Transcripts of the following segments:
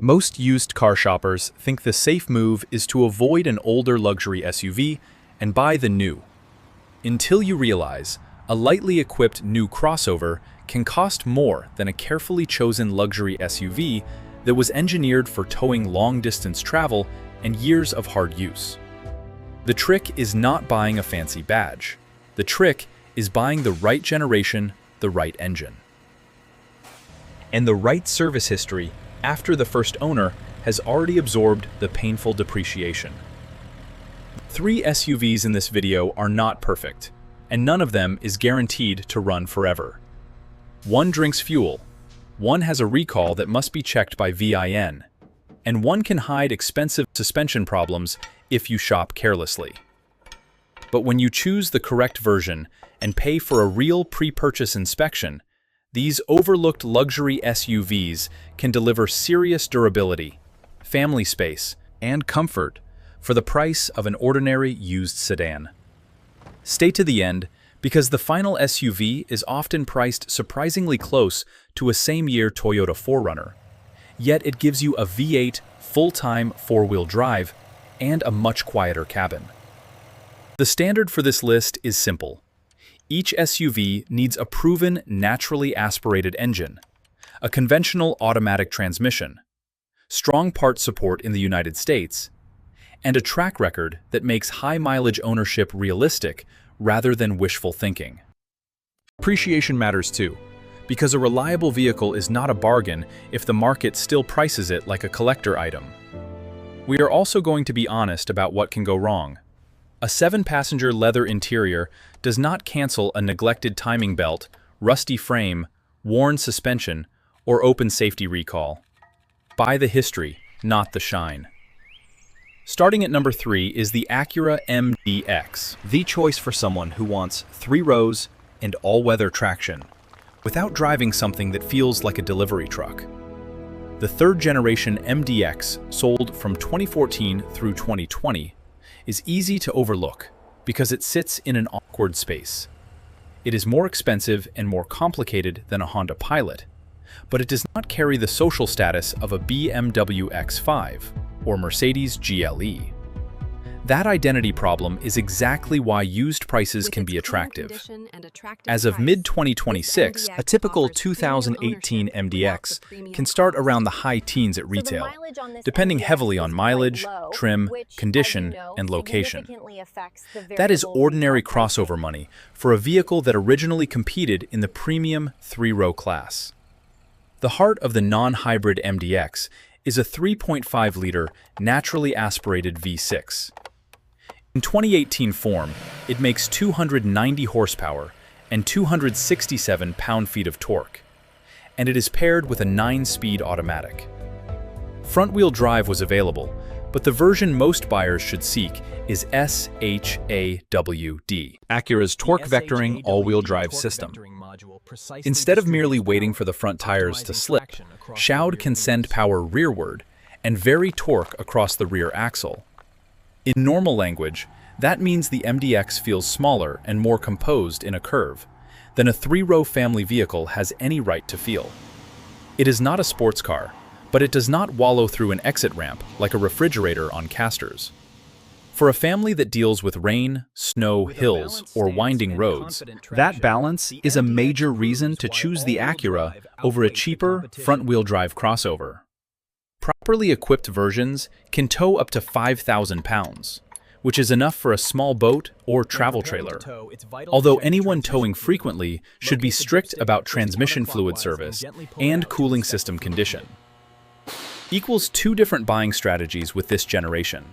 Most used car shoppers think the safe move is to avoid an older luxury SUV and buy the new. Until you realize, a lightly equipped new crossover can cost more than a carefully chosen luxury SUV that was engineered for towing long-distance travel and years of hard use. The trick is not buying a fancy badge. The trick is buying the right generation, the right engine, and the right service history after the first owner has already absorbed the painful depreciation. 3 SUVs in this video are not perfect, and none of them is guaranteed to run forever. One drinks fuel, one has a recall that must be checked by VIN, and one can hide expensive suspension problems if you shop carelessly. But when you choose the correct version and pay for a real pre-purchase inspection, these overlooked luxury SUVs can deliver serious durability, family space, and comfort for the price of an ordinary used sedan. Stay to the end, because the final SUV is often priced surprisingly close to a same-year Toyota 4Runner. Yet it gives you a V8 full-time 4-wheel drive and a much quieter cabin. The standard for this list is simple. Each SUV needs a proven, naturally aspirated engine, a conventional automatic transmission, strong parts support in the United States, and a track record that makes high-mileage ownership realistic rather than wishful thinking. Appreciation matters too, because a reliable vehicle is not a bargain if the market still prices it like a collector item. We are also going to be honest about what can go wrong. A 7-passenger leather interior does not cancel a neglected timing belt, rusty frame, worn suspension, or open safety recall. Buy the history, not the shine. Starting at number 3 is the Acura MDX, the choice for someone who wants 3 rows and all-weather traction, without driving something that feels like a delivery truck. The 3rd generation MDX, sold from 2014 through 2020, is easy to overlook because it sits in an awkward space. It is more expensive and more complicated than a Honda Pilot, but it does not carry the social status of a BMW X5 or Mercedes GLE. That identity problem is exactly why used prices can be attractive. As of mid-2026, a typical 2018 MDX can start around the high teens at retail, depending heavily on mileage, trim, condition, and location. That is ordinary crossover money for a vehicle that originally competed in the premium 3-row class. The heart of the non-hybrid MDX is a 3.5-liter naturally aspirated V6. In 2018 form, it makes 290 horsepower and 267 pound-feet of torque, and it is paired with a 9-speed automatic. Front-wheel drive was available, but the version most buyers should seek is SHAWD, Acura's torque vectoring all-wheel drive system. Instead of merely waiting for the front tires to slip, SHAWD can send power rearward and vary torque across the rear axle. In normal language, that means the MDX feels smaller and more composed in a curve than a 3-row family vehicle has any right to feel. It is not a sports car, but it does not wallow through an exit ramp like a refrigerator on casters. For a family that deals with rain, snow, hills, or winding roads, that balance is a major reason to choose the Acura over a cheaper front-wheel drive crossover. Properly equipped versions can tow up to 5,000 pounds, which is enough for a small boat or travel trailer. Although anyone towing frequently should be strict about transmission fluid service and cooling system condition. Equals 2 different buying strategies with this generation.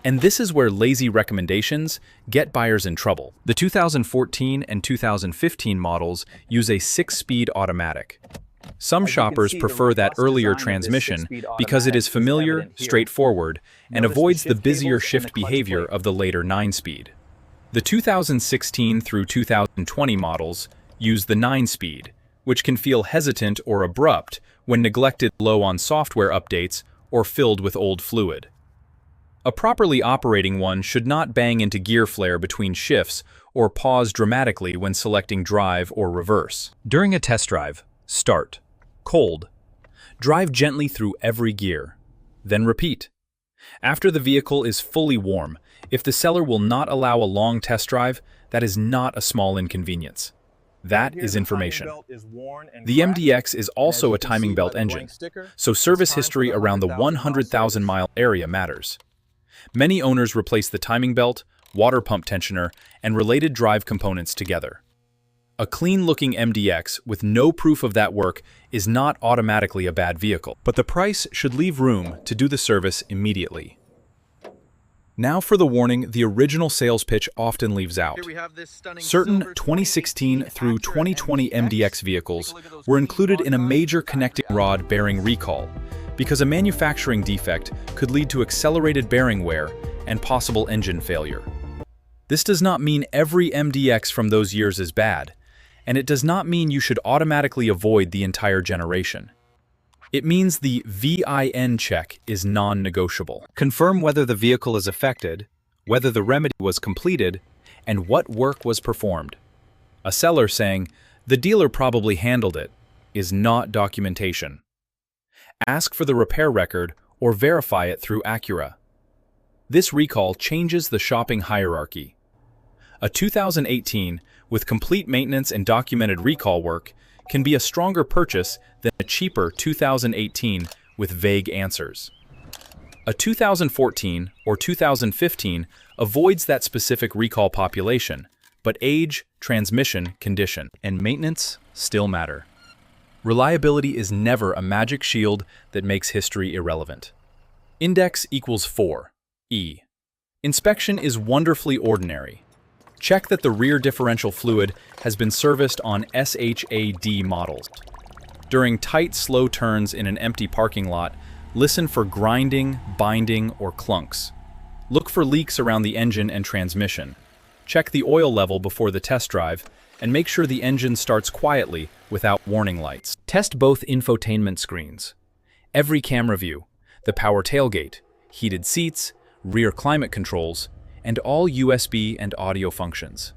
And this is where lazy recommendations get buyers in trouble. The 2014 and 2015 models use a 6-speed automatic. Some shoppers prefer that earlier transmission because it is familiar, straightforward, and avoids the busier shift behavior of the later 9-speed. The 2016 through 2020 models use the 9-speed, which can feel hesitant or abrupt when neglected low on software updates or filled with old fluid. A properly operating one should not bang into gear flare between shifts or pause dramatically when selecting drive or reverse. During a test drive, start cold. Drive gently through every gear, then repeat. After the vehicle is fully warm, if the seller will not allow a long test drive, that is not a small inconvenience. That is information. The MDX is also a timing belt engine, so service history around the 100,000-mile area matters. Many owners replace the timing belt, water pump tensioner, and related drive components together. A clean-looking MDX with no proof of that work is not automatically a bad vehicle, but the price should leave room to do the service immediately. Now for the warning the original sales pitch often leaves out. Certain 2016 through 2020 MDX vehicles were included in a major connecting rod bearing recall because a manufacturing defect could lead to accelerated bearing wear and possible engine failure. This does not mean every MDX from those years is bad, and it does not mean you should automatically avoid the entire generation. It means the VIN check is non-negotiable. Confirm whether the vehicle is affected, whether the remedy was completed, and what work was performed. A seller saying, "The dealer probably handled it," is not documentation. Ask for the repair record or verify it through Acura. This recall changes the shopping hierarchy. A 2018 with complete maintenance and documented recall work can be a stronger purchase than a cheaper 2018 with vague answers. A 2014 or 2015 avoids that specific recall population, but age, transmission, condition, and maintenance still matter. Reliability is never a magic shield that makes history irrelevant. Index equals 4. E. Inspection is wonderfully ordinary. Check that the rear differential fluid has been serviced on SHAD models. During tight, slow turns in an empty parking lot, listen for grinding, binding, or clunks. Look for leaks around the engine and transmission. Check the oil level before the test drive, and make sure the engine starts quietly without warning lights. Test both infotainment screens. Every camera view, the power tailgate, heated seats, rear climate controls, and all USB and audio functions.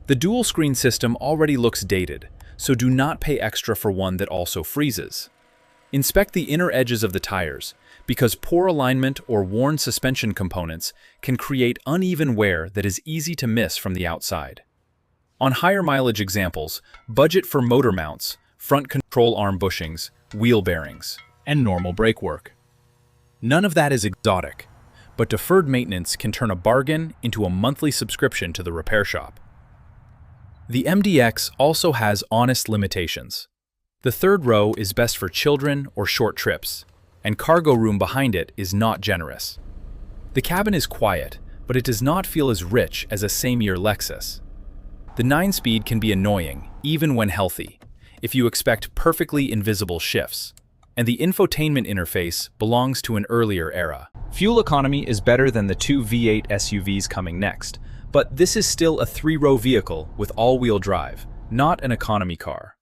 The dual-screen system already looks dated, so do not pay extra for one that also freezes. Inspect the inner edges of the tires, because poor alignment or worn suspension components can create uneven wear that is easy to miss from the outside. On higher mileage examples, budget for motor mounts, front control arm bushings, wheel bearings, and normal brake work. None of that is exotic, but deferred maintenance can turn a bargain into a monthly subscription to the repair shop. The MDX also has honest limitations. The third row is best for children or short trips, and cargo room behind it is not generous. The cabin is quiet, but it does not feel as rich as a same-year Lexus. The 9-speed can be annoying, even when healthy, if you expect perfectly invisible shifts. And the infotainment interface belongs to an earlier era. Fuel economy is better than the two V8 SUVs coming next, but this is still a 3-row vehicle with all-wheel drive, not an economy car.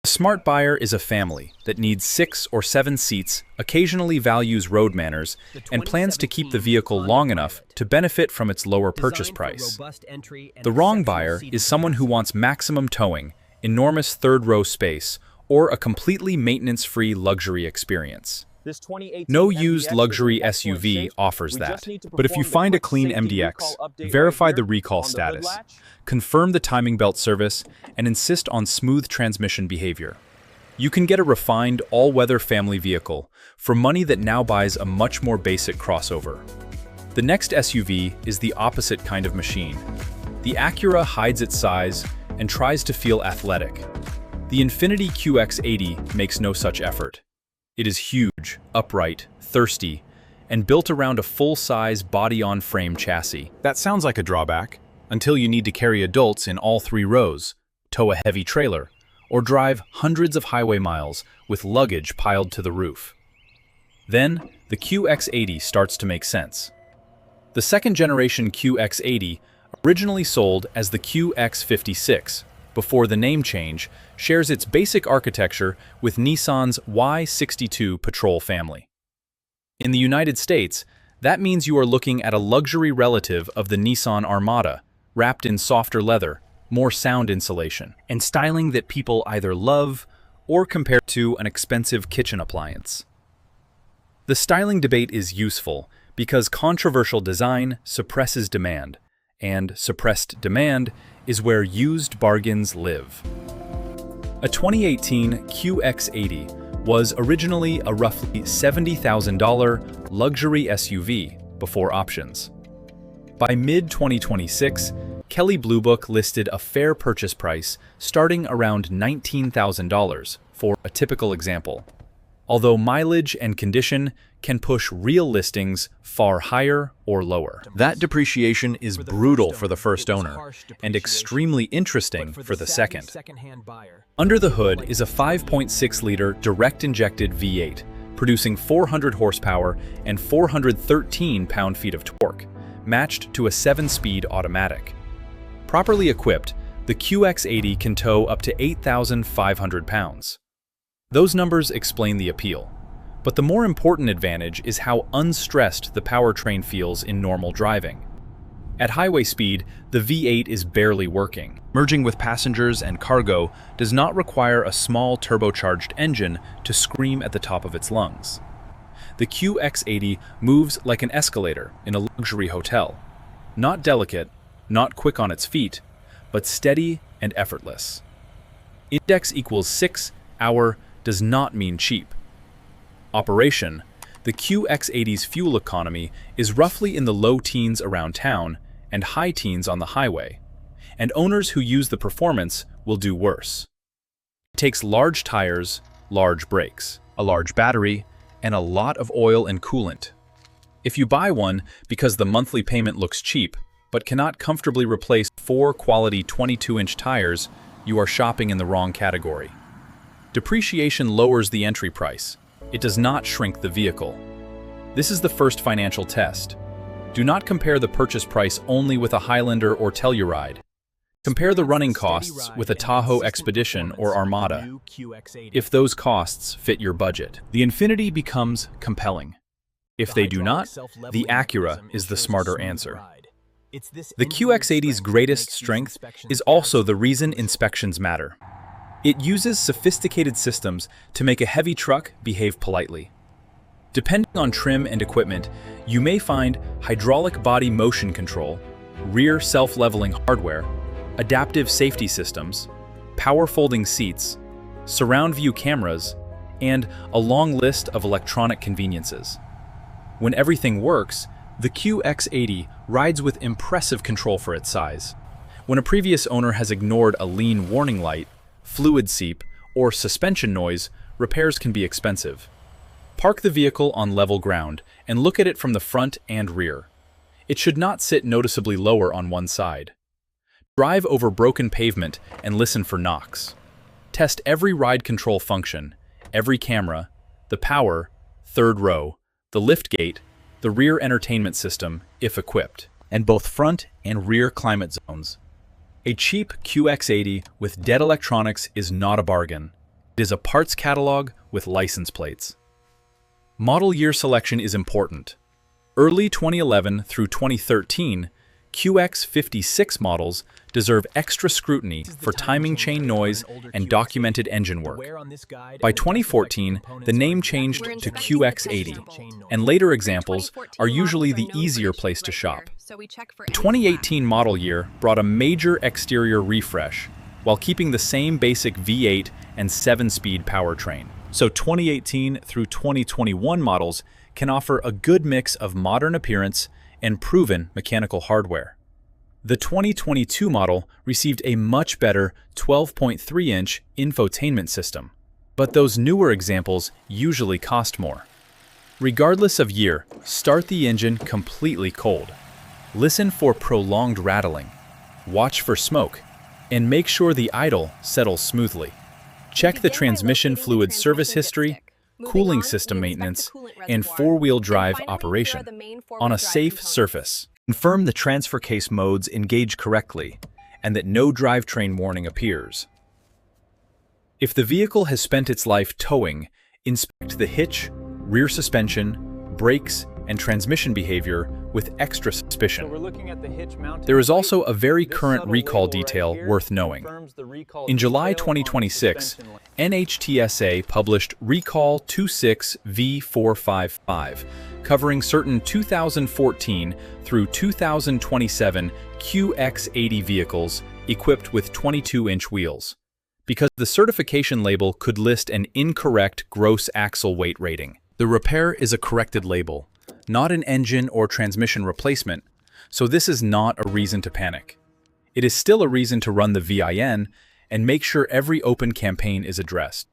A smart buyer is a family that needs 6 or 7 seats, occasionally values road manners, and plans to keep the vehicle long enough to benefit from its lower purchase price. The wrong buyer is someone who wants maximum towing, enormous third-row space, or a completely maintenance-free luxury experience. No used luxury SUV offers that. But if you find a clean MDX, verify the recall status, confirm the timing belt service, and insist on smooth transmission behavior. You can get a refined, all-weather family vehicle for money that now buys a much more basic crossover. The next SUV is the opposite kind of machine. The Acura hides its size and tries to feel athletic. The Infiniti QX80 makes no such effort. It is huge, upright, thirsty, and built around a full-size body-on-frame chassis. That sounds like a drawback, until you need to carry adults in all 3 rows, tow a heavy trailer, or drive hundreds of highway miles with luggage piled to the roof. Then, the QX80 starts to make sense. The second-generation QX80, originally sold as the QX56, before the name change, shares its basic architecture with Nissan's Y62 Patrol family. In the United States, that means you are looking at a luxury relative of the Nissan Armada, wrapped in softer leather, more sound insulation, and styling that people either love or compare to an expensive kitchen appliance. The styling debate is useful because controversial design suppresses demand, and suppressed demand is where used bargains live. A 2018 QX80 was originally a roughly $70,000 luxury SUV before options. By mid-2026, Kelley Blue Book listed a fair purchase price starting around $19,000 for a typical example, although mileage and condition can push real listings far higher or lower. That depreciation is brutal for the first owner and extremely interesting for the second. Under the hood is a 5.6-liter direct-injected V8, producing 400 horsepower and 413 pound-feet of torque, matched to a 7-speed automatic. Properly equipped, the QX80 can tow up to 8,500 pounds. Those numbers explain the appeal, but the more important advantage is how unstressed the powertrain feels in normal driving. At highway speed, the V8 is barely working. Merging with passengers and cargo does not require a small turbocharged engine to scream at the top of its lungs. The QX80 moves like an escalator in a luxury hotel. Not delicate, not quick on its feet, but steady and effortless. Index equals 6 hour does not mean cheap. Operation: the QX80's fuel economy is roughly in the low teens around town and high teens on the highway, and owners who use the performance will do worse. It takes large tires, large brakes, a large battery, and a lot of oil and coolant. If you buy one because the monthly payment looks cheap, but cannot comfortably replace 4 quality 22-inch tires, you are shopping in the wrong category. Depreciation lowers the entry price. It does not shrink the vehicle. This is the first financial test. Do not compare the purchase price only with a Highlander or Telluride. Compare the running costs with a Tahoe Expedition or Armada. If those costs fit your budget, the Infiniti becomes compelling. If they do not, the Acura is the smarter answer. The QX80's greatest strength is also the reason inspections matter. It uses sophisticated systems to make a heavy truck behave politely. Depending on trim and equipment, you may find hydraulic body motion control, rear self-leveling hardware, adaptive safety systems, power folding seats, surround view cameras, and a long list of electronic conveniences. When everything works, the QX80 rides with impressive control for its size. When a previous owner has ignored a lean warning light, fluid seep, or suspension noise, repairs can be expensive. Park the vehicle on level ground and look at it from the front and rear. It should not sit noticeably lower on one side. Drive over broken pavement and listen for knocks. Test every ride control function, every camera, the power, third row, the liftgate, the rear entertainment system, if equipped, and both front and rear climate zones. A cheap QX80 with dead electronics is not a bargain. It is a parts catalog with license plates. Model year selection is important. Early 2011 through 2013, QX56 models deserve extra scrutiny for timing chain noise and documented engine work. By 2014, the name changed to QX80, and later examples are usually the easier place to shop. The 2018 model year brought a major exterior refresh, while keeping the same basic V8 and 7-speed powertrain. So 2018 through 2021 models can offer a good mix of modern appearance and proven mechanical hardware. The 2022 model received a much better 12.3-inch infotainment system, but those newer examples usually cost more. Regardless of year, start the engine completely cold. Listen for prolonged rattling, watch for smoke, and make sure the idle settles smoothly. Check the transmission fluid service history, cooling system maintenance, and four-wheel drive operation on a safe surface. Confirm the transfer case modes engage correctly and that no drivetrain warning appears. If the vehicle has spent its life towing, inspect the hitch, rear suspension, brakes, and transmission behavior with extra suspicion. So we're looking at the hitch mounted There is plate. also a very This current subtle recall label right detail here worth knowing. confirms the recall In July detail on the 2026, suspension link. NHTSA published Recall 26V455, covering certain 2014 through 2027 QX80 vehicles equipped with 22-inch wheels, because the certification label could list an incorrect gross axle weight rating. The repair is a corrected label, not an engine or transmission replacement, so this is not a reason to panic. It is still a reason to run the VIN and make sure every open campaign is addressed.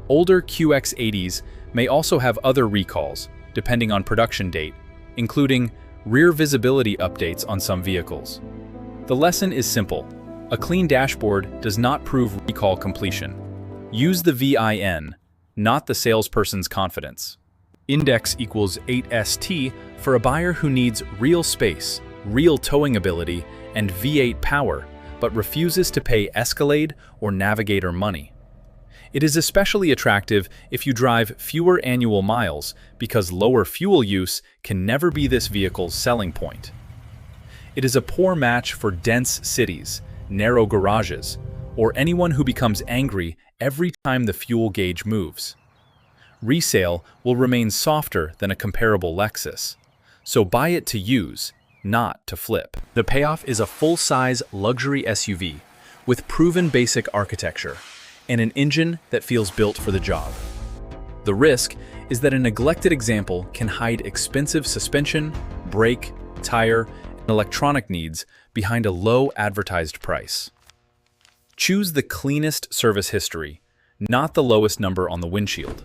Older QX80s may also have other recalls, depending on production date, including rear visibility updates on some vehicles. The lesson is simple. A clean dashboard does not prove recall completion. Use the VIN, not the salesperson's confidence. Index equals 8ST for a buyer who needs real space, real towing ability, and V8 power, but refuses to pay Escalade or Navigator money. It is especially attractive if you drive fewer annual miles because lower fuel use can never be this vehicle's selling point. It is a poor match for dense cities, narrow garages, or anyone who becomes angry every time the fuel gauge moves. Resale will remain softer than a comparable Lexus, so buy it to use, not to flip. The payoff is a full-size luxury SUV with proven basic architecture and an engine that feels built for the job. The risk is that a neglected example can hide expensive suspension, brake, tire, and electronic needs behind a low advertised price. Choose the cleanest service history, not the lowest number on the windshield.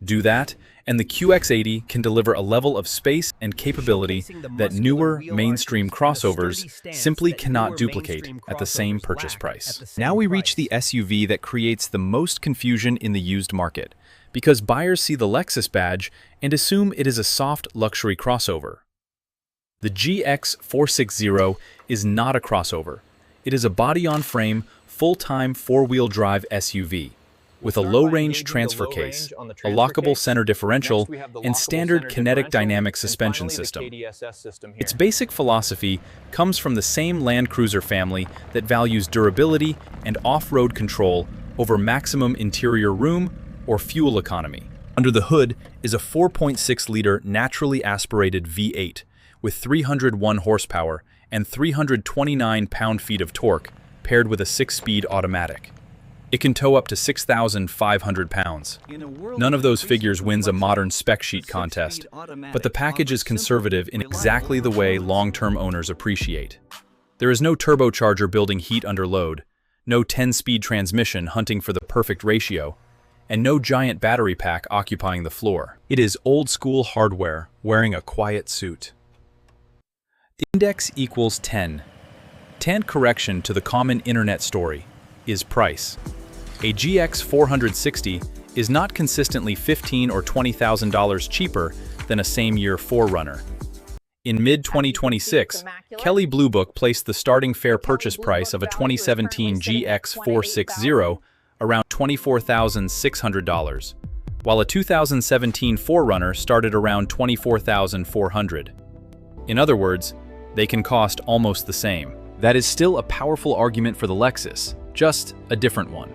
Do that, and the QX80 can deliver a level of space and capability that newer mainstream crossovers simply cannot duplicate at the same purchase price. Now we reach the SUV that creates the most confusion in the used market, because buyers see the Lexus badge and assume it is a soft luxury crossover. The GX460 is not a crossover. It is a body-on-frame, full-time four-wheel drive SUV with a low-range transfer case, a lockable center differential, and standard kinetic dynamic suspension system. Its basic philosophy comes from the same Land Cruiser family that values durability and off-road control over maximum interior room or fuel economy. Under the hood is a 4.6-liter naturally aspirated V8 with 301 horsepower and 329 pound-feet of torque, paired with a 6-speed automatic. It can tow up to 6,500 pounds. None of those figures wins a modern spec sheet contest, but the package is conservative in exactly the way long-term owners appreciate. There is no turbocharger building heat under load, no 10-speed transmission hunting for the perfect ratio, and no giant battery pack occupying the floor. It is old-school hardware wearing a quiet suit. The index equals 10. 10 correction to the common internet story is price. A GX460 is not consistently $15,000 or $20,000 cheaper than a same-year 4Runner. In mid-2026, Kelley Blue Book placed the starting fair purchase price of a 2017 GX460 around $24,600, while a 2017 4Runner started around $24,400. In other words, they can cost almost the same. That is still a powerful argument for the Lexus, just a different one.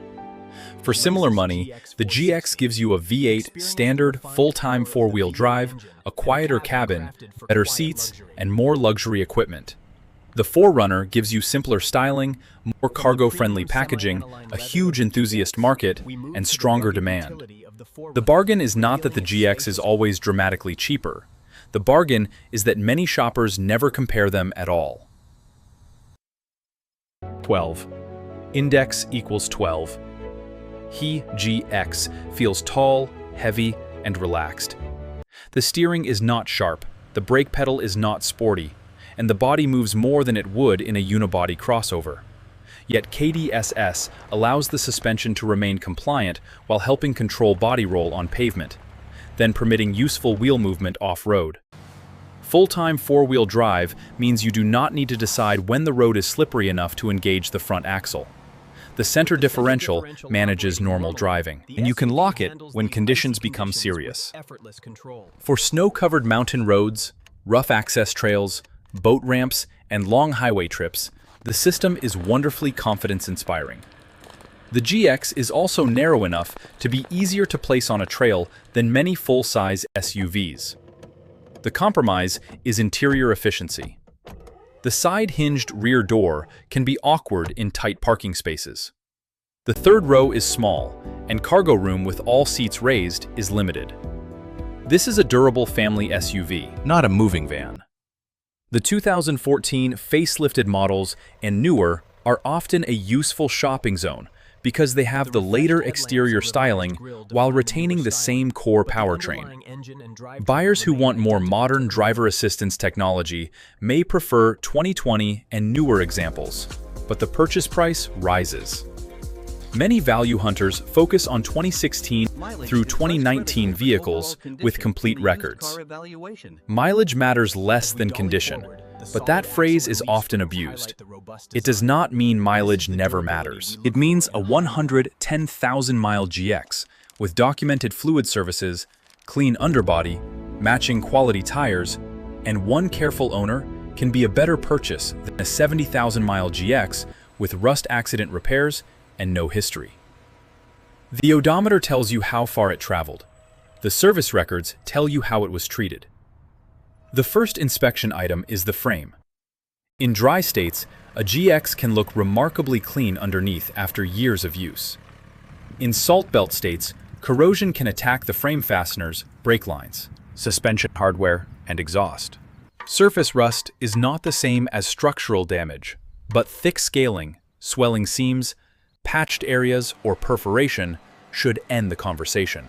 For similar money, the GX gives you a V8 standard full-time four-wheel drive, a quieter cabin, better seats, and more luxury equipment. The 4Runner gives you simpler styling, more cargo-friendly packaging, a huge enthusiast market, and stronger demand. The bargain is not that the GX is always dramatically cheaper. The bargain is that many shoppers never compare them at all. 12. Index equals 12. He, GX, feels tall, heavy, and relaxed. The steering is not sharp, the brake pedal is not sporty, and the body moves more than it would in a unibody crossover. Yet KDSS allows the suspension to remain compliant while helping control body roll on pavement, then permitting useful wheel movement off-road. Full-time four-wheel drive means you do not need to decide when the road is slippery enough to engage the front axle. The center differential manages normal driving, and you can lock it when conditions become serious. For snow-covered mountain roads, rough access trails, boat ramps, and long highway trips, the system is wonderfully confidence-inspiring. The GX is also narrow enough to be easier to place on a trail than many full-size SUVs. The compromise is interior efficiency. The side-hinged rear door can be awkward in tight parking spaces. The third row is small, and cargo room with all seats raised is limited. This is a durable family SUV, not a moving van. The 2014 facelifted models and newer are often a useful shopping zone because they have the later exterior styling while retaining the same core powertrain. Buyers who want more modern driver assistance technology may prefer 2020 and newer examples, but the purchase price rises. Many value hunters focus on 2016 through 2019 vehicles with complete records. Mileage matters less than condition, but that phrase is often abused. It does not mean mileage never matters. It means a 110,000-mile GX with documented fluid services, clean underbody, matching quality tires, and one careful owner can be a better purchase than a 70,000-mile GX with rust accident repairs and no history. The odometer tells you how far it traveled. The service records tell you how it was treated. The first inspection item is the frame. In dry states, a GX can look remarkably clean underneath after years of use. In salt belt states, corrosion can attack the frame fasteners, brake lines, suspension hardware, and exhaust. Surface rust is not the same as structural damage, but thick scaling, swelling seams, patched areas, or perforation should end the conversation.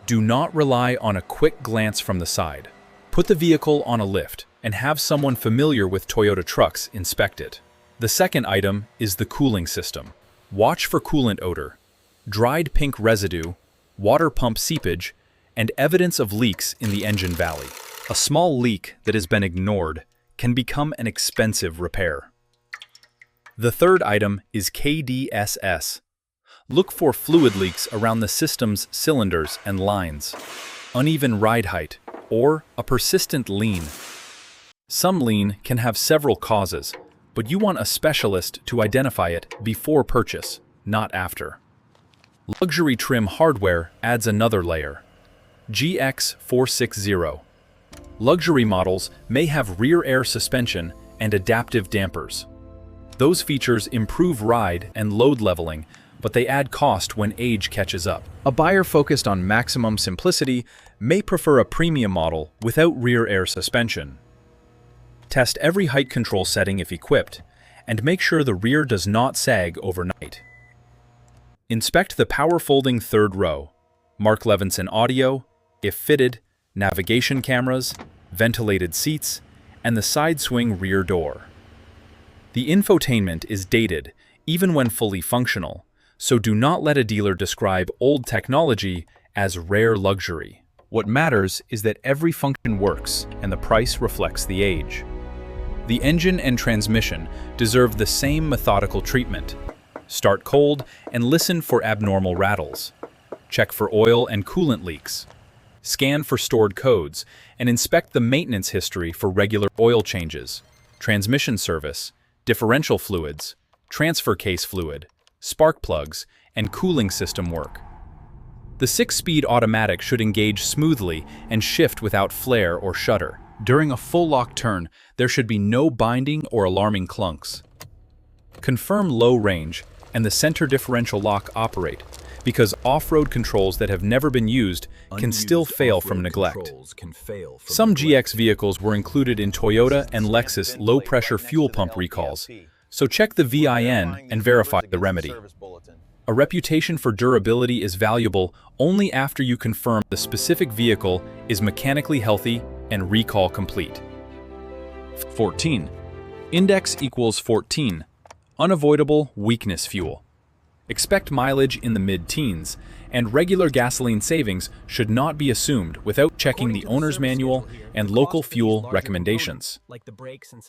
Do not rely on a quick glance from the side. Put the vehicle on a lift and have someone familiar with Toyota trucks inspect it. The second item is the cooling system. Watch for coolant odor, dried pink residue, water pump seepage, and evidence of leaks in the engine valley. A small leak that has been ignored can become an expensive repair. The third item is KDSS. Look for fluid leaks around the system's cylinders and lines, uneven ride height, or a persistent lean. Some lean can have several causes, but you want a specialist to identify it before purchase, not after. Luxury trim hardware adds another layer. GX460. Luxury models may have rear air suspension and adaptive dampers. Those features improve ride and load leveling, but they add cost when age catches up. A buyer focused on maximum simplicity may prefer a premium model without rear air suspension. Test every height control setting if equipped, and make sure the rear does not sag overnight. Inspect the power-folding third row, Mark Levinson audio, if fitted, navigation cameras, ventilated seats, and the side-swing rear door. The infotainment is dated, even when fully functional, so do not let a dealer describe old technology as rare luxury. What matters is that every function works and the price reflects the age. The engine and transmission deserve the same methodical treatment. Start cold and listen for abnormal rattles. Check for oil and coolant leaks. Scan for stored codes and inspect the maintenance history for regular oil changes, transmission service, differential fluids, transfer case fluid, spark plugs, and cooling system work. The 6-speed automatic should engage smoothly and shift without flare or shudder. During a full lock turn, there should be no binding or alarming clunks. Confirm low range and the center differential lock operate, because off-road controls that have never been used can still fail from neglect. Some GX vehicles were included in Toyota and Lexus low-pressure fuel pump recalls, so check the VIN and verify the remedy. A reputation for durability is valuable only after you confirm the specific vehicle is mechanically healthy and recall complete. 14. Index equals 14. Unavoidable weakness fuel. Expect mileage in the mid-teens, and regular gasoline savings should not be assumed without checking the owner's manual and local fuel recommendations.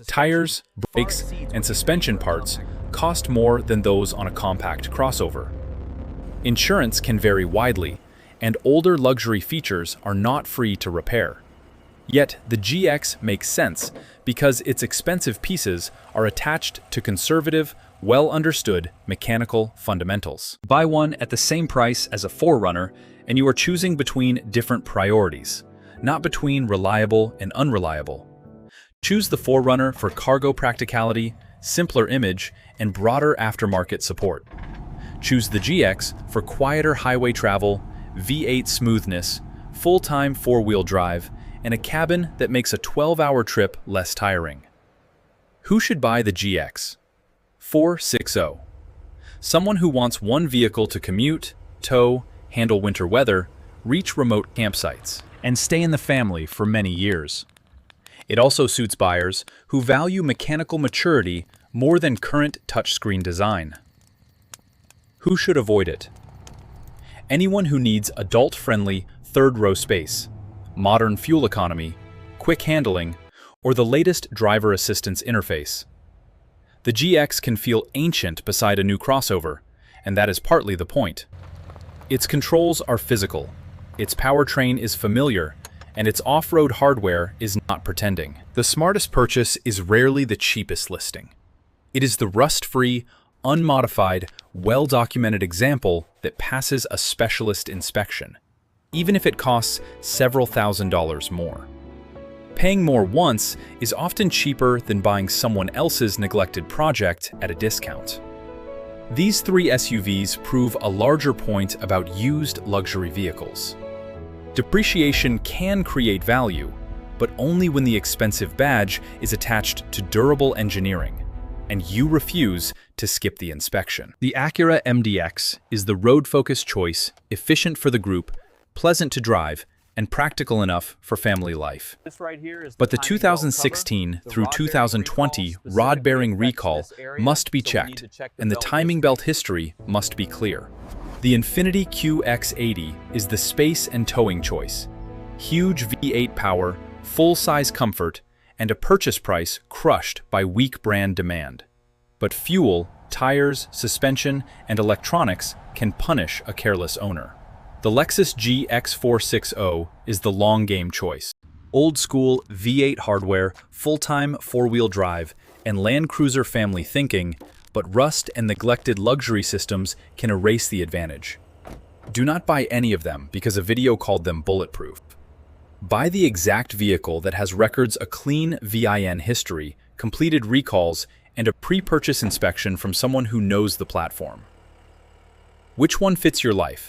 Tires, brakes, and suspension parts cost more than those on a compact crossover. Insurance can vary widely, and older luxury features are not free to repair. Yet the GX makes sense because its expensive pieces are attached to conservative, well-understood mechanical fundamentals. Buy one at the same price as a Forerunner, and you are choosing between different priorities, not between reliable and unreliable. Choose the Forerunner for cargo practicality, simpler image, and broader aftermarket support. Choose the GX for quieter highway travel, V8 smoothness, full-time four-wheel drive, and a cabin that makes a 12-hour trip less tiring. Who should buy the GX? 460. Someone who wants one vehicle to commute, tow, handle winter weather, reach remote campsites, and stay in the family for many years. It also suits buyers who value mechanical maturity more than current touchscreen design. Who should avoid it? Anyone who needs adult-friendly third-row space, modern fuel economy, quick handling, or the latest driver assistance interface. The GX can feel ancient beside a new crossover, and that is partly the point. Its controls are physical, its powertrain is familiar, and its off-road hardware is not pretending. The smartest purchase is rarely the cheapest listing. It is the rust-free, unmodified, well-documented example that passes a specialist inspection, even if it costs several $1,000s more. Paying more once is often cheaper than buying someone else's neglected project at a discount. These three SUVs prove a larger point about used luxury vehicles. Depreciation can create value, but only when the expensive badge is attached to durable engineering, and you refuse to skip the inspection. The Acura MDX is the road-focused choice, efficient for the group, pleasant to drive, and practical enough for family life. But the 2016 through 2020 rod-bearing recall must be checked, and the timing belt history must be clear. The Infiniti QX80 is the space and towing choice. Huge V8 power, full-size comfort, and a purchase price crushed by weak brand demand. But fuel, tires, suspension, and electronics can punish a careless owner. The Lexus GX460 is the long-game choice. Old-school V8 hardware, full-time four-wheel drive, and Land Cruiser family thinking, but rust and neglected luxury systems can erase the advantage. Do not buy any of them because a video called them bulletproof. Buy the exact vehicle that has records a clean VIN history, completed recalls, and a pre-purchase inspection from someone who knows the platform. Which one fits your life?